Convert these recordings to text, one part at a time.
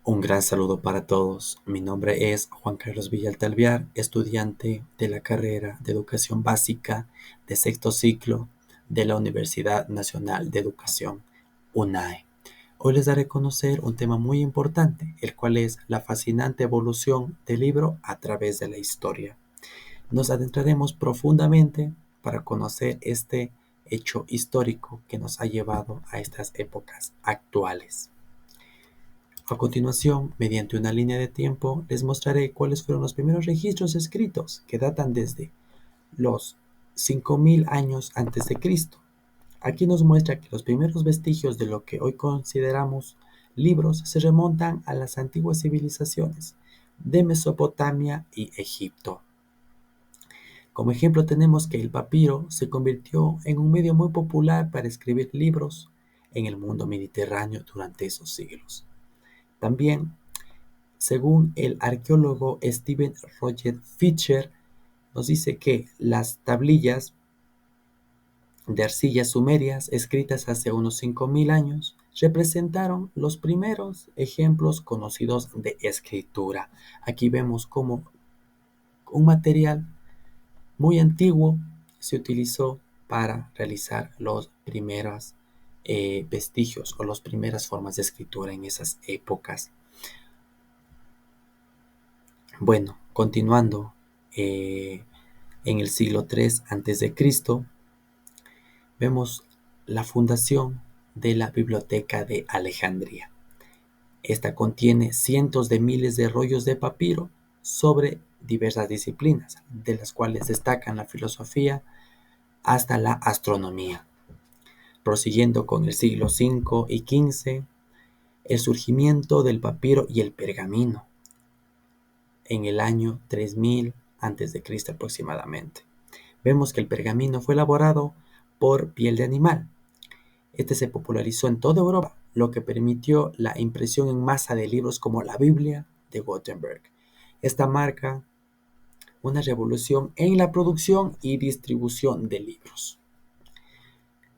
Un gran saludo para todos. Mi nombre es Juan Carlos Villaltalviar, estudiante de la carrera de Educación Básica de sexto ciclo de la Universidad Nacional de Educación, UNAE. Hoy les daré a conocer un tema muy importante, el cual es la fascinante evolución del libro a través de la historia. Nos adentraremos profundamente para conocer este hecho histórico que nos ha llevado a estas épocas actuales. A continuación, mediante una línea de tiempo, les mostraré cuáles fueron los primeros registros escritos que datan desde los 5000 años antes de Cristo. Aquí nos muestra que los primeros vestigios de lo que hoy consideramos libros se remontan a las antiguas civilizaciones de Mesopotamia y Egipto. Como ejemplo tenemos que el papiro se convirtió en un medio muy popular para escribir libros en el mundo mediterráneo durante esos siglos. También, según el arqueólogo Steven Roger Fisher, nos dice que las tablillas de arcilla sumerias escritas hace unos 5000 años representaron los primeros ejemplos conocidos de escritura. Aquí vemos cómo un material muy antiguo se utilizó para realizar los primeros vestigios o las primeras formas de escritura en esas épocas. Bueno, continuando, en el siglo III a.C., vemos la fundación de la Biblioteca de Alejandría. Esta contiene cientos de miles de rollos de papiro sobre diversas disciplinas, de las cuales destacan la filosofía hasta la astronomía. Prosiguiendo con el siglo V y XV, el surgimiento del papiro y el pergamino en el año 3000 a.C. aproximadamente. Vemos que el pergamino fue elaborado por piel de animal. Este se popularizó en toda Europa, lo que permitió la impresión en masa de libros como la Biblia de Gutenberg. Esta marca una revolución en la producción y distribución de libros.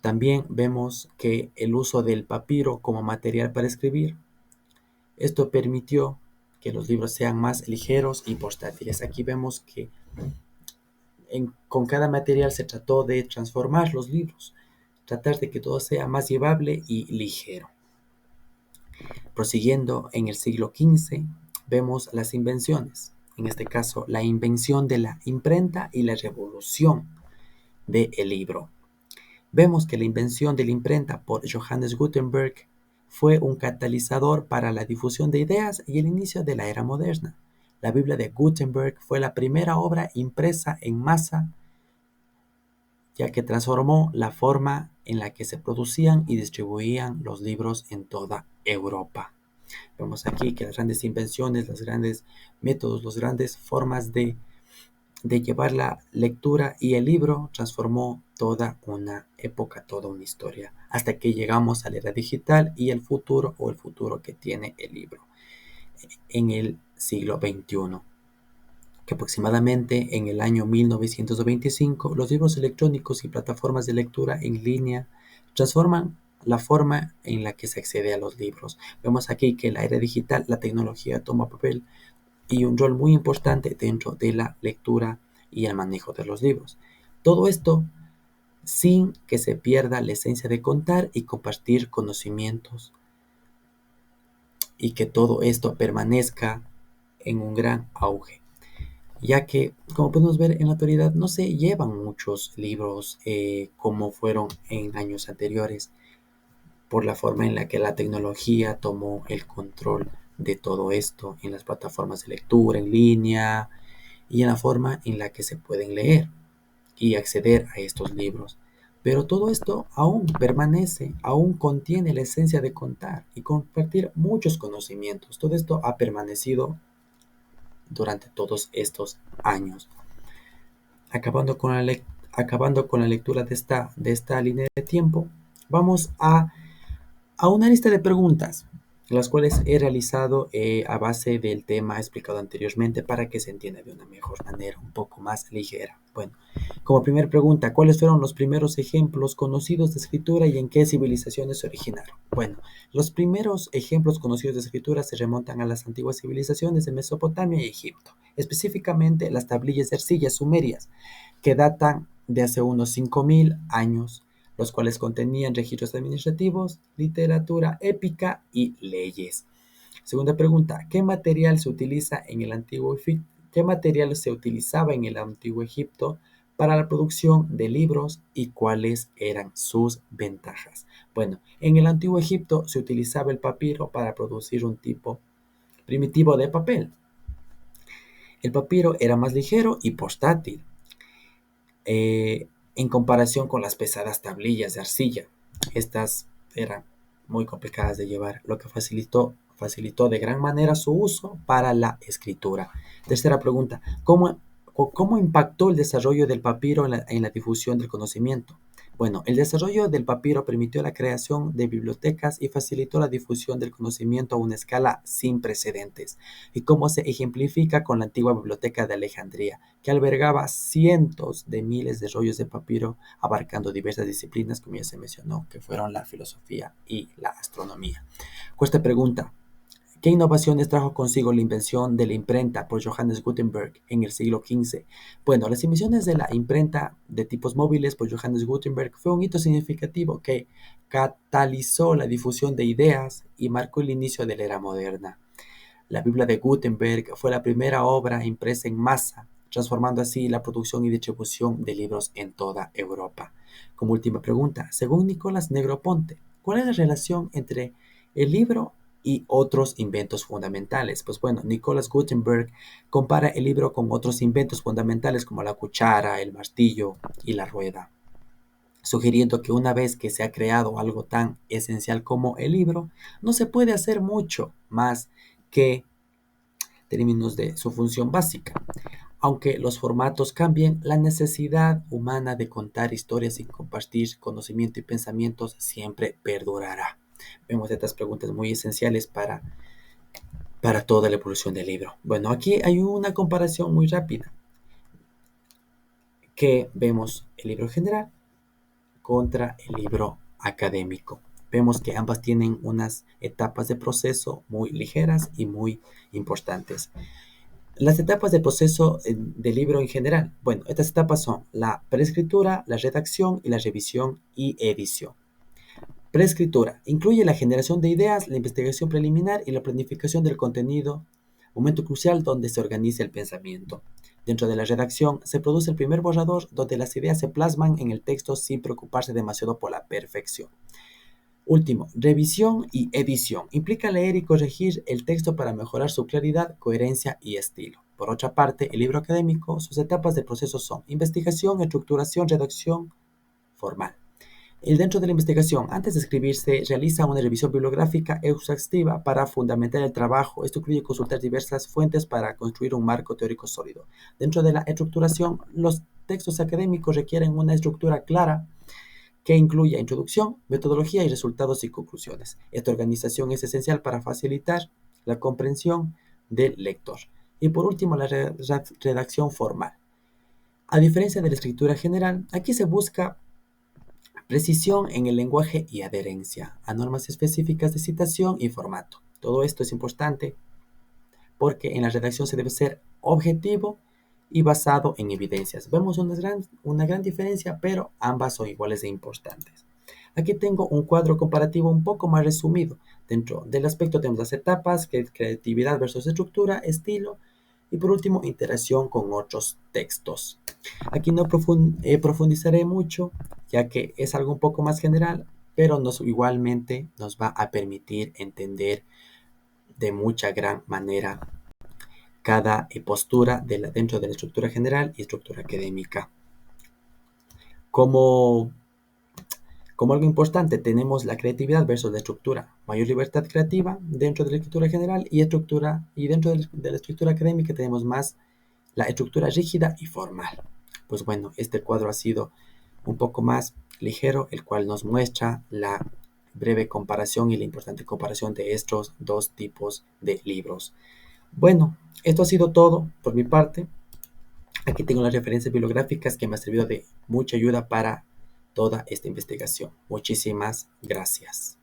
También vemos que el uso del papiro como material para escribir, esto permitió que los libros sean más ligeros y portátiles. Aquí vemos que con cada material se trató de transformar los libros, tratar de que todo sea más llevable y ligero. Prosiguiendo en el siglo XV, vemos las invenciones, en este caso la invención de la imprenta y la revolución del libro. Vemos que la invención de la imprenta por Johannes Gutenberg fue un catalizador para la difusión de ideas y el inicio de la era moderna. La Biblia de Gutenberg fue la primera obra impresa en masa, ya que transformó la forma en la que se producían y distribuían los libros en toda Europa. Vemos aquí que las grandes invenciones, los grandes métodos, las grandes formas de llevar la lectura y el libro transformó toda una época, toda una historia, hasta que llegamos a la era digital y el futuro que tiene el libro en el siglo XXI, que aproximadamente en el año 1925 los libros electrónicos y plataformas de lectura en línea transforman la forma en la que se accede a los libros. Vemos aquí que en la era digital la tecnología toma papel y un rol muy importante dentro de la lectura y el manejo de los libros. Todo esto sin que se pierda la esencia de contar y compartir conocimientos, y que todo esto permanezca en un gran auge, ya que, como podemos ver en la actualidad, no se llevan muchos libros como fueron en años anteriores, por la forma en la que la tecnología tomó el control de todo esto en las plataformas de lectura en línea y en la forma en la que se pueden leer y acceder a estos libros. Pero todo esto aún permanece, aún contiene la esencia de contar y compartir muchos conocimientos. Todo esto ha permanecido durante todos estos años. Acabando con la lectura de esta línea de tiempo, vamos a una lista de preguntas las cuales he realizado a base del tema explicado anteriormente para que se entienda de una mejor manera, un poco más ligera. Bueno, como primera pregunta, ¿cuáles fueron los primeros ejemplos conocidos de escritura y en qué civilizaciones se originaron? Bueno, los primeros ejemplos conocidos de escritura se remontan a las antiguas civilizaciones de Mesopotamia y Egipto, específicamente las tablillas de arcilla sumerias, que datan de hace unos 5000 años, los cuales contenían registros administrativos, literatura épica y leyes. Segunda pregunta, ¿qué material se utiliza en el antiguo Egipto? ¿Qué material se utilizaba en el antiguo Egipto para la producción de libros y cuáles eran sus ventajas? Bueno, en el antiguo Egipto se utilizaba el papiro para producir un tipo primitivo de papel. El papiro era más ligero y portátil, en comparación con las pesadas tablillas de arcilla. Estas eran muy complicadas de llevar, lo que facilitó de gran manera su uso para la escritura. Tercera pregunta, ¿cómo impactó el desarrollo del papiro en la difusión del conocimiento? Bueno, el desarrollo del papiro permitió la creación de bibliotecas y facilitó la difusión del conocimiento a una escala sin precedentes, y cómo se ejemplifica con la antigua biblioteca de Alejandría, que albergaba cientos de miles de rollos de papiro abarcando diversas disciplinas, como ya se mencionó, que fueron la filosofía y la astronomía. Cuesta pregunta, ¿qué innovaciones trajo consigo la invención de la imprenta por Johannes Gutenberg en el siglo XV? Bueno, las invenciones de la imprenta de tipos móviles por Johannes Gutenberg fue un hito significativo que catalizó la difusión de ideas y marcó el inicio de la era moderna. La Biblia de Gutenberg fue la primera obra impresa en masa, transformando así la producción y distribución de libros en toda Europa. Como última pregunta, según Nicolás Negroponte, ¿cuál es la relación entre el libro y otros inventos fundamentales? Pues bueno, Nicolás Gutenberg compara el libro con otros inventos fundamentales como la cuchara, el martillo y la rueda, sugiriendo que una vez que se ha creado algo tan esencial como el libro, no se puede hacer mucho más que términos de su función básica. Aunque los formatos cambien, la necesidad humana de contar historias y compartir conocimiento y pensamientos siempre perdurará. Vemos estas preguntas muy esenciales para toda la evolución del libro. Bueno, aquí hay una comparación muy rápida, que vemos el libro general contra el libro académico. Vemos que ambas tienen unas etapas de proceso muy ligeras y muy importantes. Las etapas del proceso del libro en general. Bueno, estas etapas son la preescritura, la redacción y la revisión y edición. Preescritura incluye la generación de ideas, la investigación preliminar y la planificación del contenido, momento crucial donde se organiza el pensamiento. Dentro de la redacción se produce el primer borrador donde las ideas se plasman en el texto sin preocuparse demasiado por la perfección. Último, revisión y edición. Implica leer y corregir el texto para mejorar su claridad, coherencia y estilo. Por otra parte, el libro académico, sus etapas de proceso son investigación, estructuración, redacción formal. Dentro de la investigación, antes de escribir, se realiza una revisión bibliográfica exhaustiva para fundamentar el trabajo. Esto incluye consultar diversas fuentes para construir un marco teórico sólido. Dentro de la estructuración, los textos académicos requieren una estructura clara que incluya introducción, metodología y resultados y conclusiones. Esta organización es esencial para facilitar la comprensión del lector. Y por último, la redacción formal. A diferencia de la escritura general, aquí se busca precisión en el lenguaje y adherencia a normas específicas de citación y formato. Todo esto es importante porque en la redacción se debe ser objetivo y basado en evidencias. Vemos una gran diferencia, pero ambas son iguales de importantes. Aquí tengo un cuadro comparativo un poco más resumido. Dentro del aspecto tenemos las etapas, creatividad versus estructura, estilo, y por último, interacción con otros textos. Aquí no profundizaré mucho, ya que es algo un poco más general, pero igualmente nos va a permitir entender de mucha gran manera cada postura dentro de la estructura general y estructura académica. Como algo importante, tenemos la creatividad versus la estructura. Mayor libertad creativa dentro de la estructura general y dentro de la estructura académica tenemos más la estructura rígida y formal. Pues bueno, este cuadro ha sido un poco más ligero, el cual nos muestra la breve comparación y la importante comparación de estos dos tipos de libros. Bueno, esto ha sido todo por mi parte. Aquí tengo las referencias bibliográficas que me han servido de mucha ayuda para toda esta investigación. Muchísimas gracias.